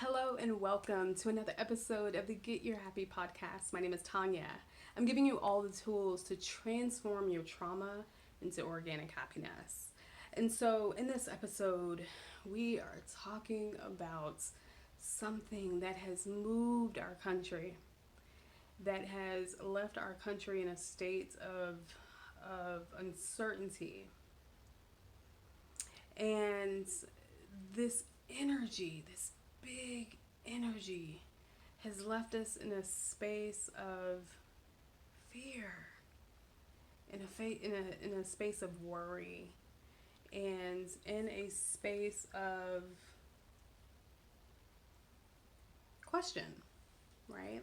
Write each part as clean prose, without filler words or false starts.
Hello and welcome to another episode of the Get Your Happy podcast. My name is Tanya. I'm giving you all the tools to transform your trauma into organic happiness. And so, in this episode, we are talking about something that has moved our country, that has left our country in a state of uncertainty. And this energy, this big energy, has left us in a space of fear, in a space of worry, and in a space of question, right?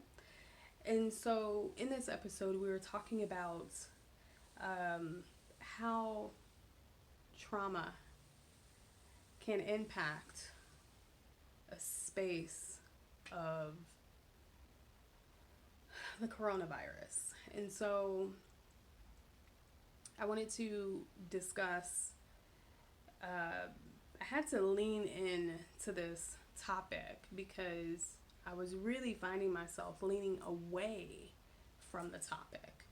And so, in this episode, we were talking about how trauma can impact a space of the coronavirus. And so I wanted to discuss, I had to lean in to this topic because I was really finding myself leaning away from the topic.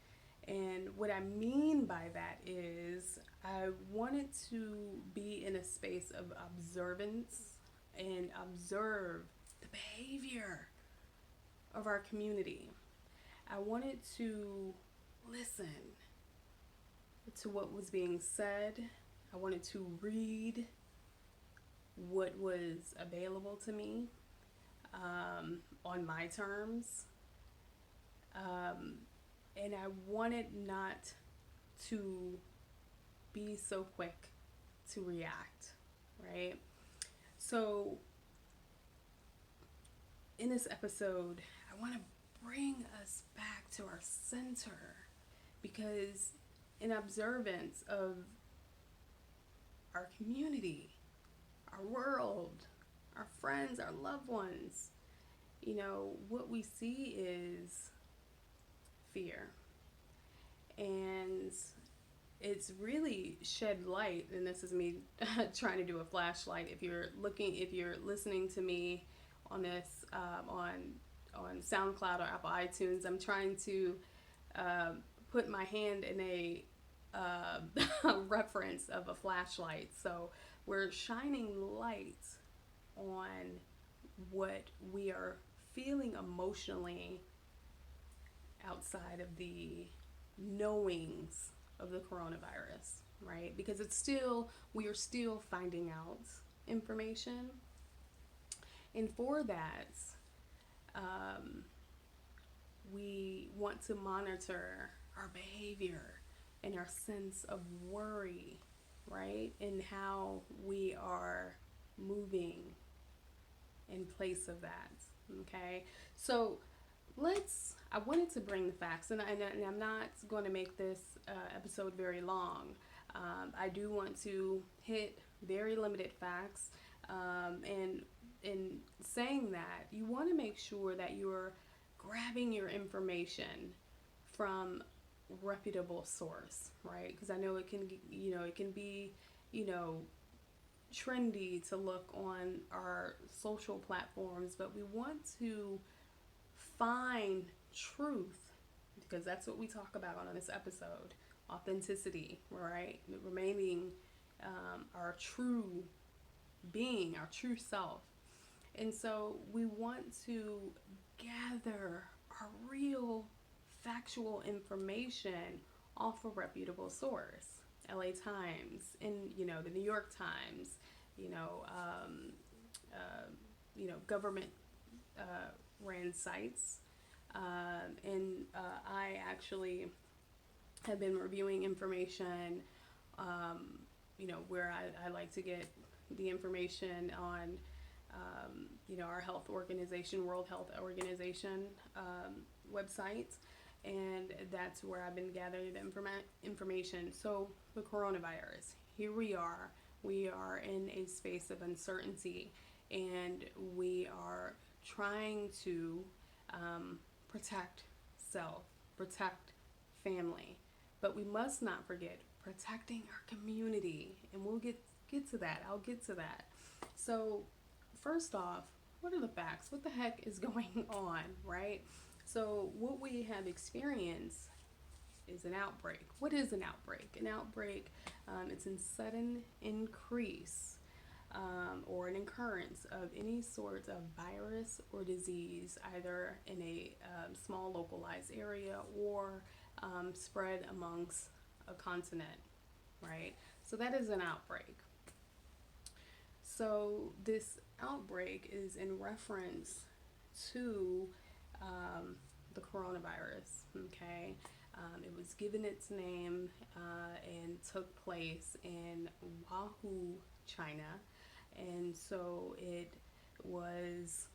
And what I mean by that is I wanted to be in a space of observance and observe the behavior of our community. I wanted to listen to what was being said. I wanted to read what was available to me on my terms. And I wanted not to be so quick to react, right? So, in this episode, I want to bring us back to our center because, in observance of our community, our world, our friends, our loved ones, what we see is fear. And it's really shed light, and this is me trying to do a flashlight. If you're listening to me on this on SoundCloud or Apple iTunes, I'm trying to put my hand in a reference of a flashlight. So we're shining light on what we are feeling emotionally outside of the knowings of the coronavirus, right? Because we are still finding out information. And for that, we want to monitor our behavior and our sense of worry, right? And how we are moving in place of that, okay? So I wanted to bring the facts, and I'm not going to make this episode very long. I do want to hit very limited facts, and in saying that, you want to make sure that you're grabbing your information from reputable source, right? Because I know it can be, trendy to look on our social platforms, but we want to find truth, because that's what we talk about on this episode. Authenticity, right? Remaining our true being, our true self. And so we want to gather our real factual information off a reputable source. LA Times, and the New York Times, government ran sites. And I actually have been reviewing information, where I like to get the information on, our health organization, World Health Organization website. And that's where I've been gathering the information. So the coronavirus, here we are in a space of uncertainty, and we are trying to protect self, protect family, but we must not forget protecting our community, and we'll get to that. I'll get to that. So first off, what are the facts? What the heck is going on, right? So what we have experienced is an outbreak. What is an outbreak? An outbreak, it's a sudden increase or an occurrence of any sort of virus or disease, either in a small localized area or spread amongst a continent, right? So that is an outbreak. So this outbreak is in reference to the coronavirus, okay? It was given its name and took place in Wuhan, China. And so it was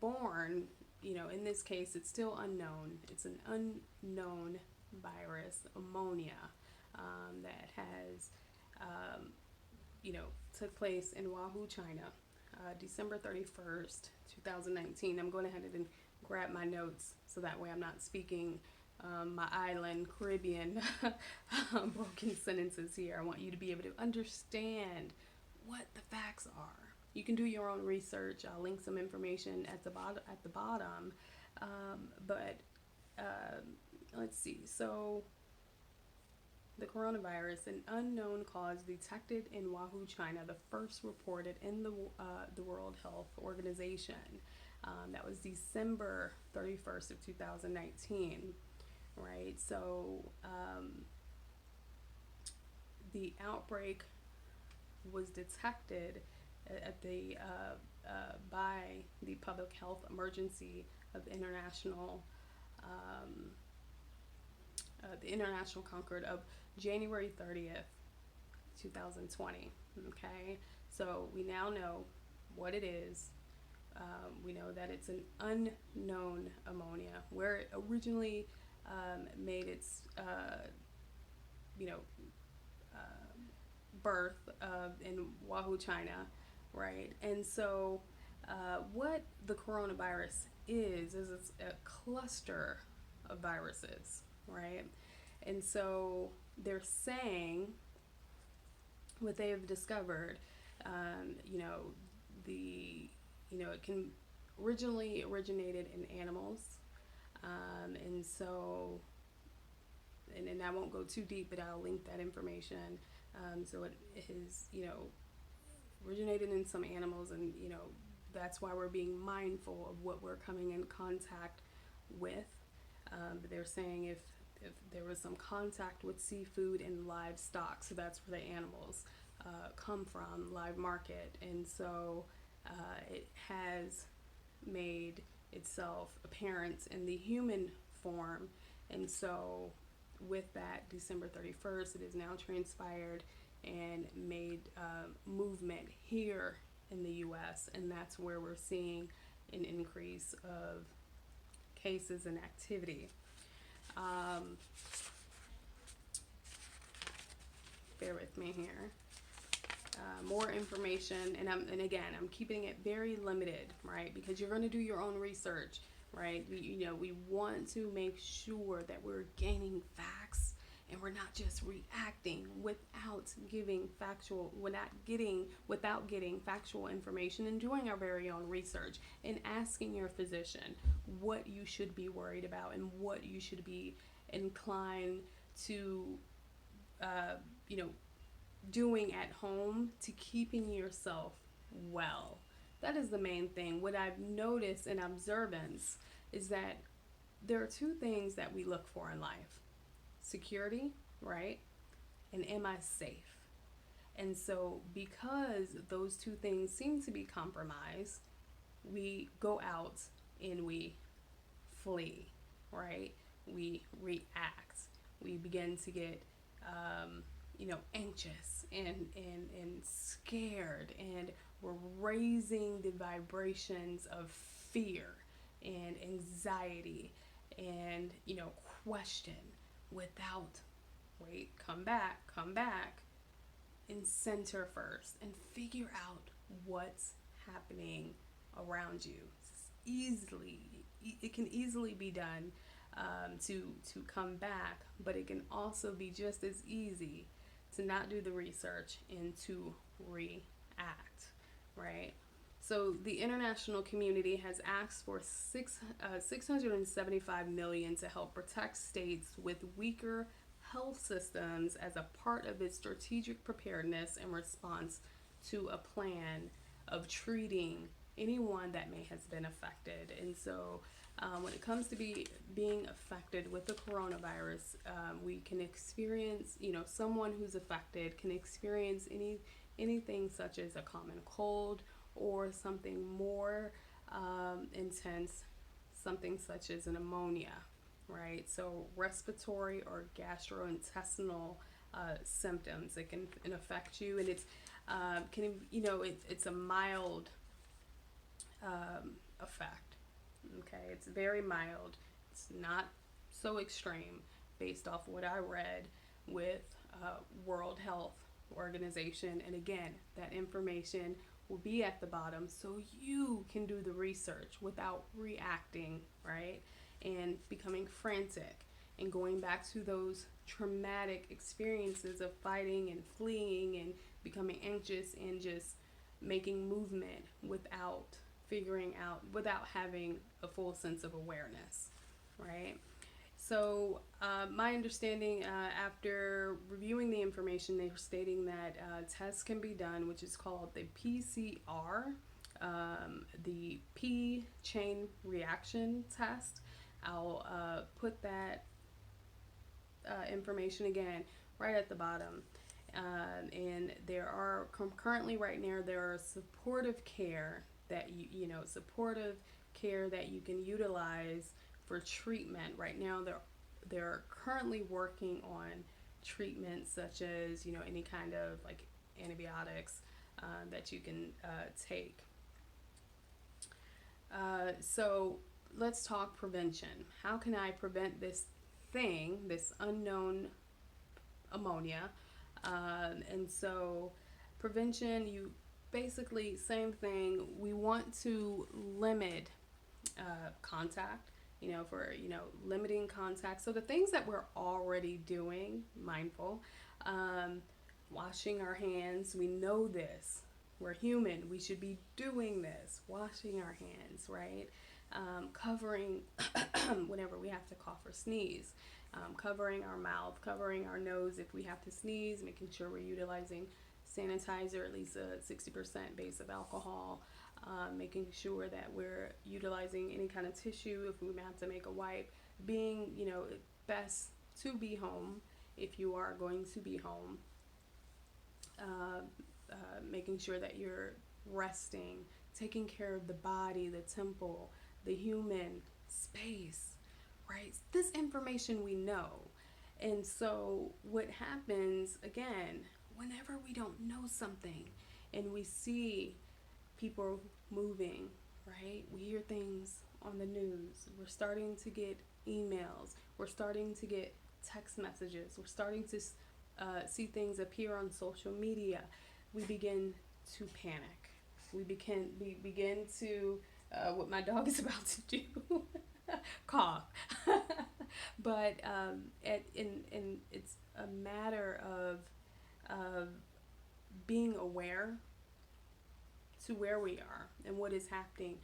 born, in this case, it's still unknown. It's an unknown virus, ammonia, that has, you know, took place in Wuhan, China, December 31st, 2019. I'm going ahead and grab my notes so that way I'm not speaking my island Caribbean broken sentences here. I want you to be able to understand what the facts are. You can do your own research. I'll link some information at the bottom. But let's see. So the coronavirus, an unknown cause detected in Wuhan, China, the first reported in the World Health Organization. That was December 31st of 2019, right? So the outbreak was detected at by the Public Health Emergency of the International Concord of January 30th, 2020. Okay, so we now know what it is. We know that it's an unknown ammonia, where it originally made its, birth in Wuhan, China, right? And so, what the coronavirus is it's a cluster of viruses, right? And so they're saying what they have discovered, it can originally originated in animals, and so, and I won't go too deep, but I'll link that information. So it is, originated in some animals, and that's why we're being mindful of what we're coming in contact with. But they're saying if there was some contact with seafood and livestock, so that's where the animals come from, live market, and so it has made itself apparent in the human form, and so with that December 31st, it is now transpired and made movement here in the U.S., and that's where we're seeing an increase of cases and activity. Bear with me here. More information, and again, I'm keeping it very limited, right? Because you're going to do your own research, right? We want to make sure that we're gaining facts and we're not just reacting without getting factual information, and doing our very own research and asking your physician what you should be worried about and what you should be inclined to, doing at home to keeping yourself well. That is the main thing. What I've noticed in observance is that there are two things that we look for in life: security, right? And am I safe? And so, because those two things seem to be compromised, we go out and we flee, right? We react. We begin to get, anxious and scared, and we're raising the vibrations of fear and anxiety and, question without, come back and center first and figure out what's happening around you. It can easily be done to come back, but it can also be just as easy to not do the research and to react, right? So the international community has asked for 675 million to help protect states with weaker health systems as a part of its strategic preparedness in response to a plan of treating anyone that may has been affected. And so when it comes to being affected with the coronavirus, we can experience, someone who's affected can experience anything such as a common cold or something more intense, something such as a pneumonia, right? So respiratory or gastrointestinal symptoms that can affect you, and it's a mild effect. Okay, it's very mild. It's not so extreme, based off what I read with World Health Organization. And again, that information will be at the bottom so you can do the research without reacting, right? And becoming frantic and going back to those traumatic experiences of fighting and fleeing and becoming anxious and just making movement without having a full sense of awareness, right? So my understanding, after reviewing the information, they're stating that tests can be done, which is called the PCR, the P chain reaction test. I'll put that information again right at the bottom. And there are currently right now there are supportive care that supportive care that you can utilize for treatment. Right now they're currently working on treatments such as any kind of like antibiotics that you can take. So let's talk prevention. How can I prevent this unknown ammonia? And so prevention, you basically same thing. We want to limit contact, for limiting contact. So the things that we're already doing, mindful, washing our hands. We know this. We're human. We should be doing this. Washing our hands, right? Covering whenever we have to cough or sneeze. Covering our mouth, covering our nose if we have to sneeze, making sure we're utilizing sanitizer, at least a 60% base of alcohol, making sure that we're utilizing any kind of tissue if we have to make a wipe, being, best to be home if you are going to be home, making sure that you're resting, taking care of the body, the temple, the human space, right? This information we know. And so what happens, again, whenever we don't know something and we see people moving, right? We hear things on the news. We're starting to get emails. We're starting to get text messages. We're starting to see things appear on social media. We begin to panic. We begin to, what my dog is about to do, cough. But it's a matter of being aware to where we are and what is happening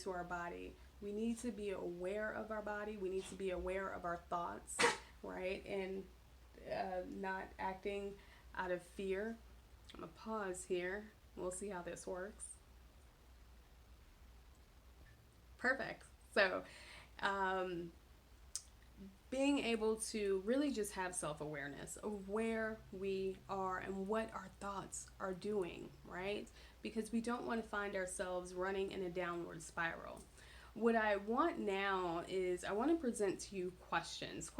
to our body. We need to be aware of our body. We need to be aware of our thoughts, right? And not acting out of fear. I'm gonna pause here. We'll see how this works. Perfect. So, being able to really just have self-awareness of where we are and what our thoughts are doing, right? Because we don't want to find ourselves running in a downward spiral. What I want now is I want to present to you questions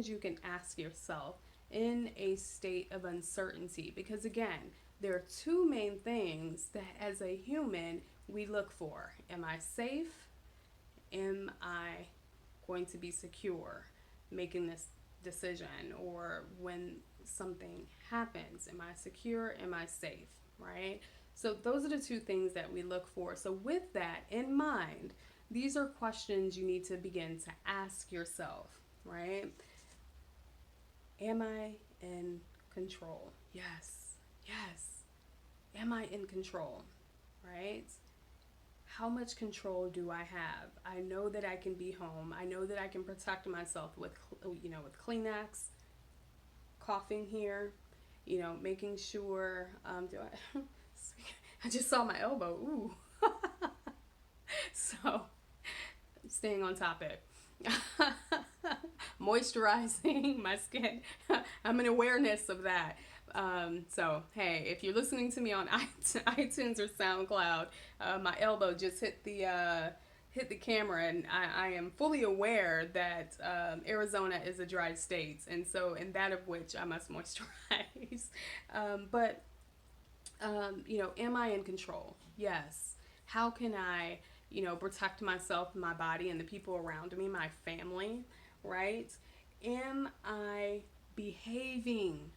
you can ask yourself in a state of uncertainty. Because again, there are two main things that as a human we look for. Am I safe? Am I going to be secure making this decision? Or when something happens, am I secure? Am I safe? Right? So those are the two things that we look for. So with that in mind, these are questions you need to begin to ask yourself, right? Am I in control? Yes. Am I in control? Right? how much control do I have? I know that I can be home. I know that I can protect myself with, with Kleenex, coughing here, making sure. Do I? I just saw my elbow. Ooh. So, staying on topic. Moisturizing my skin. I'm an awareness of that. So, hey, if you're listening to me on iTunes or SoundCloud, my elbow just hit the camera, and I am fully aware that Arizona is a dry state, and so in that of which I must moisturize. But am I in control? Yes. How can I, protect myself, my body, and the people around me, my family, right? Am I behaving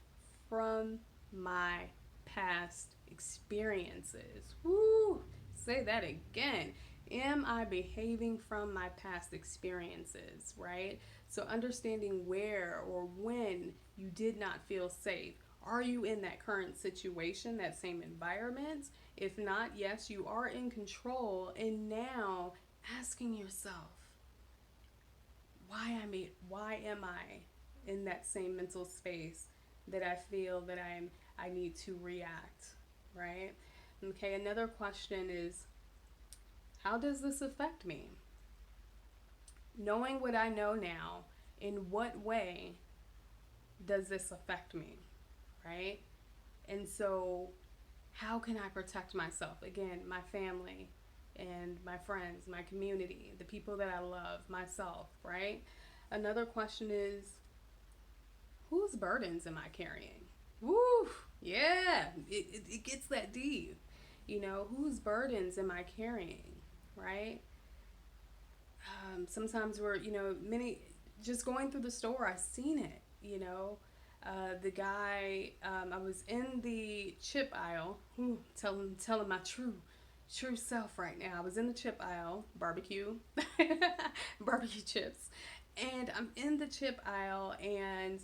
from my past experiences? Woo! Say that again. Am I behaving from my past experiences, right? So understanding where or when you did not feel safe. Are you in that current situation, that same environment? If not, yes, you are in control. And now asking yourself, why am I in that same mental space that I feel that I need to react, right? Okay, another question is, how does this affect me? Knowing what I know now, in what way does this affect me, right? And so, how can I protect myself? Again, my family and my friends, my community, the people that I love, myself, right? Another question is, whose burdens am I carrying? Woo! Yeah, it gets that deep. Whose burdens am I carrying, right? Sometimes just going through the store, I've seen it, the guy, I was in the chip aisle, telling my true self right now. I was in the chip aisle, barbecue, barbecue chips, and I'm in the chip aisle, and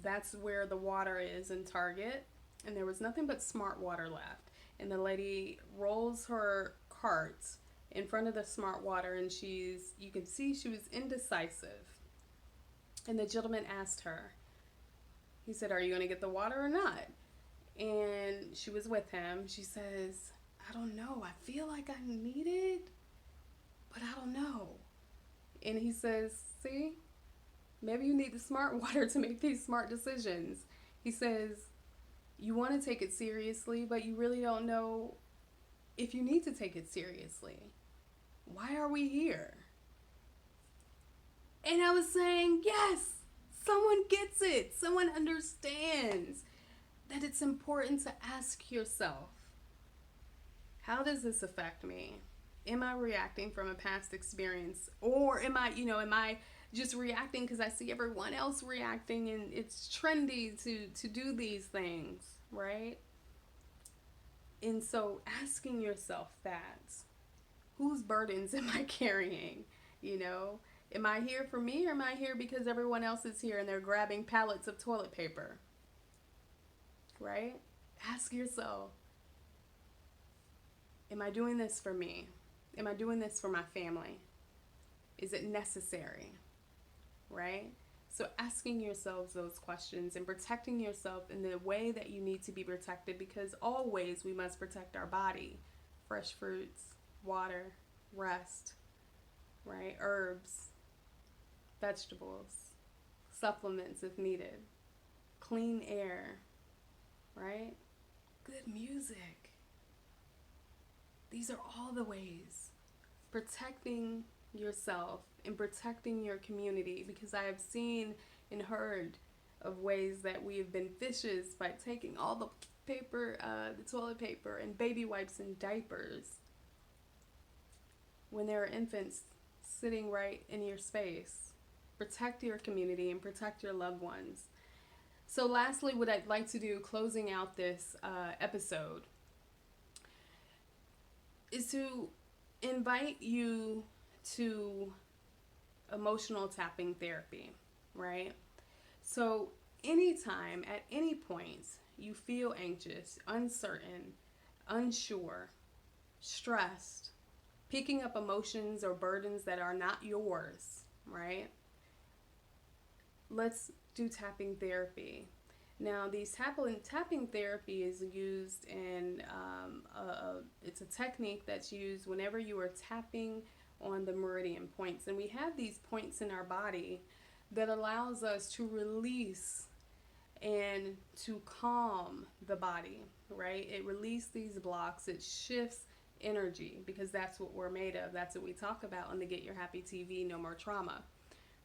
that's where the water is in Target, and there was nothing but Smart Water left, and the lady rolls her cart in front of the Smart Water, and you can see she was indecisive, and the gentleman asked her, he said, "Are you going to get the water or not?" And she was with him. She says, "I don't know. I feel like I need it, but I don't know." And he says, "See, maybe you need the Smart Water to make these smart decisions." He says, "You want to take it seriously, but you really don't know if you need to take it seriously. Why are we here?" And I was saying, yes, someone gets it. Someone understands that it's important to ask yourself, how does this affect me? Am I reacting from a past experience? Or am I just reacting because I see everyone else reacting and it's trendy to do these things, right? And so asking yourself that, whose burdens am I carrying? Am I here for me, or am I here because everyone else is here and they're grabbing pallets of toilet paper? Right? Ask yourself, am I doing this for me? Am I doing this for my family? Is it necessary? Right? So asking yourselves those questions and protecting yourself in the way that you need to be protected, because always we must protect our body. Fresh fruits, water, rest, right? Herbs, vegetables, supplements if needed, clean air, right? Good music. These are all the ways protecting yourself and protecting your community, because I have seen and heard of ways that we have been vicious by taking all the paper, the toilet paper and baby wipes and diapers when there are infants sitting right in your space. Protect your community and protect your loved ones. So lastly, what I'd like to do, closing out this episode, is to invite you to emotional tapping therapy, right? So anytime, at any point, you feel anxious, uncertain, unsure, stressed, picking up emotions or burdens that are not yours, right? Let's do tapping therapy. Now, these tapping therapy is used in, it's a technique that's used whenever you are tapping on the meridian points. And we have these points in our body that allows us to release and to calm the body, right? It releases these blocks, it shifts energy, because that's what we're made of. That's what we talk about on the Get Your Happy TV, No More Trauma,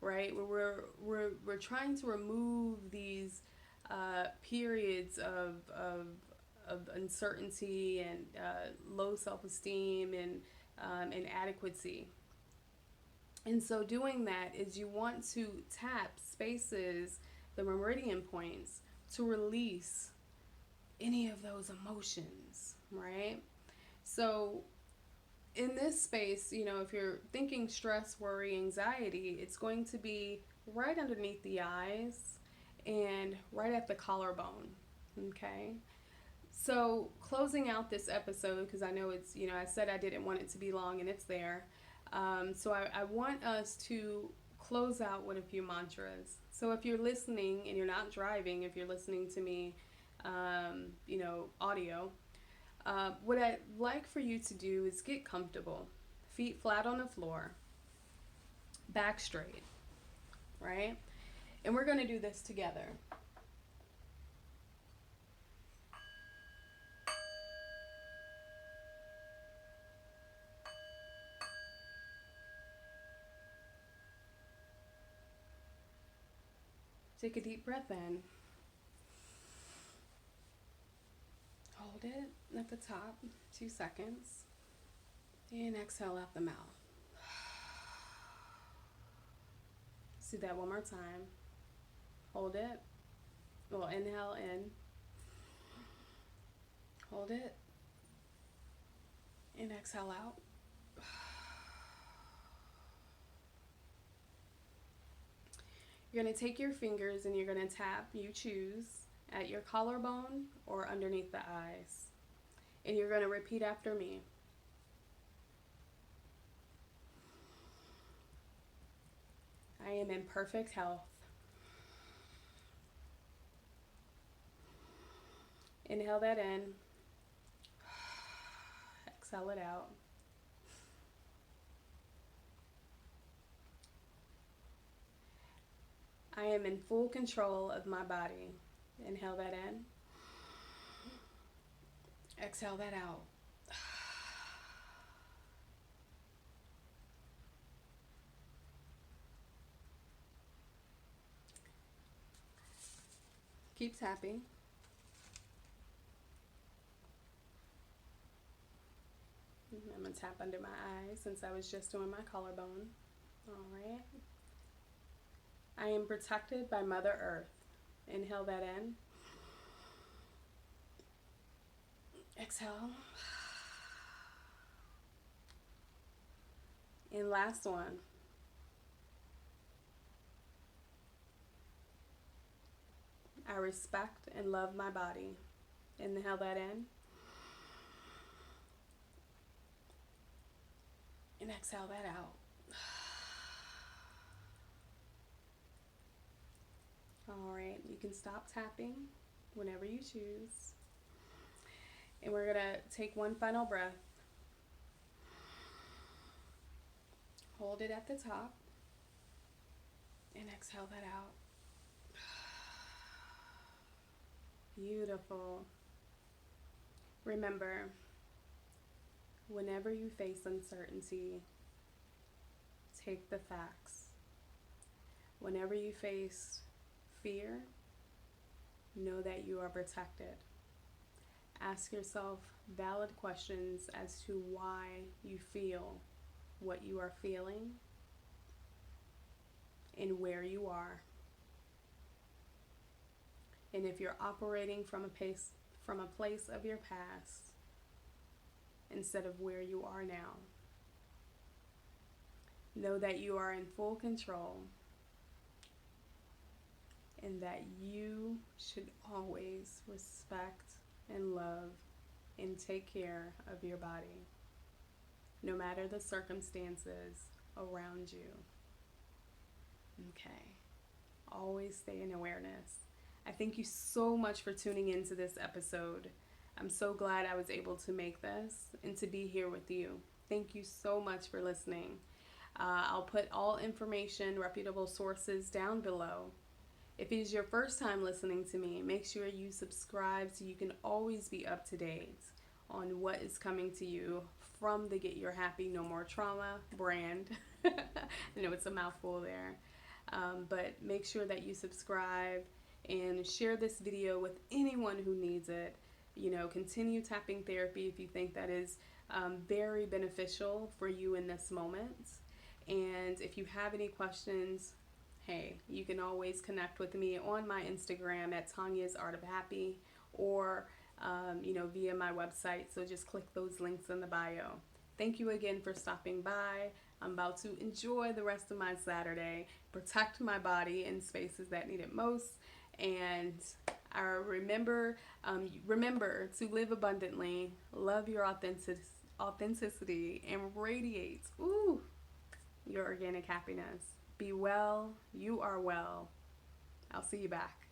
right? We're trying to remove these periods of uncertainty and low self-esteem and inadequacy. And so doing that is you want to tap spaces, the meridian points, to release any of those emotions, right? So in this space, you know, if you're thinking stress, worry, anxiety, it's going to be right underneath the eyes and right at the collarbone, okay? So closing out this episode, because I know it's, you know, I said I didn't want it to be long, and it's there. So I want us to close out with a few mantras. So if you're listening and you're not driving, if you're listening to me, you know, audio, what I'd like for you to do is get comfortable, feet flat on the floor, back straight, right? And we're going to do this together. Take a deep breath in. Hold it at the top, 2 seconds. And exhale out the mouth. Let's do that one more time. Hold it. Well, inhale in. Hold it. And exhale out. You're going to take your fingers and you're going to tap, you choose, at your collarbone or underneath the eyes. And you're going to repeat after me. I am in perfect health. Inhale that in. Exhale it out. I am in full control of my body. Inhale that in. Exhale that out. Keep tapping. I'm going to tap under my eyes since I was just doing my collarbone. All right. I am protected by Mother Earth. Inhale that in. Exhale. And last one. I respect and love my body. Inhale that in. And exhale that out. All right, you can stop tapping whenever you choose. And we're going to take one final breath. Hold it at the top. And exhale that out. Beautiful. Remember, whenever you face uncertainty, take the facts. Whenever you face fear, know that you are protected. Ask yourself valid questions as to why you feel what you are feeling and where you are. And if you're operating from a place of your past instead of where you are now, know that you are in full control and that you should always respect and love and take care of your body. no matter the circumstances around you. Okay. Always stay in awareness. I thank you so much for tuning into this episode. I'm so glad I was able to make this and to be here with you. Thank you so much for listening. I'll put all information, reputable sources down below. If it is your first time listening to me, make sure you subscribe so you can always be up to date on what is coming to you from the Get Your Happy No More Trauma brand. I know it's a mouthful there. But make sure that you subscribe and share this video with anyone who needs it. You know, continue tapping therapy if you think that is very beneficial for you in this moment. And if you have any questions, hey, you can always connect with me on my Instagram at Tanya's Art of Happy, or via my website. So just click those links in the bio. Thank you again for stopping by. I'm about to enjoy the rest of my Saturday, protect my body in spaces that need it most, and I remember to live abundantly, love your authenticity, and radiate your organic happiness. Be well. You are well. I'll see you back.